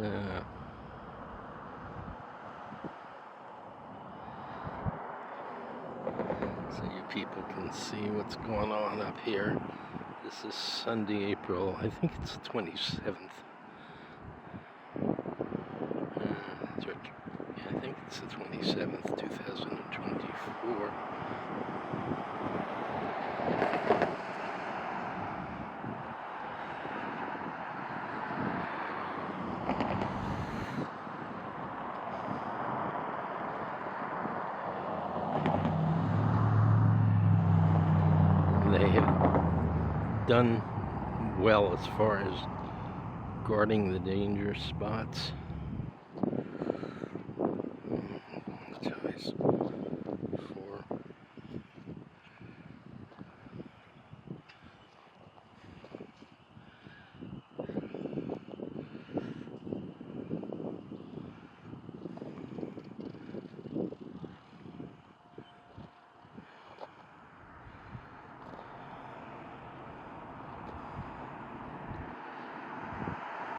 Yeah. So you people can see what's going on up here. This is Sunday, April, I think it's the 27th. Yeah, I think it's the 27th, 2024. They have done well as far as guarding the danger spots. Choice.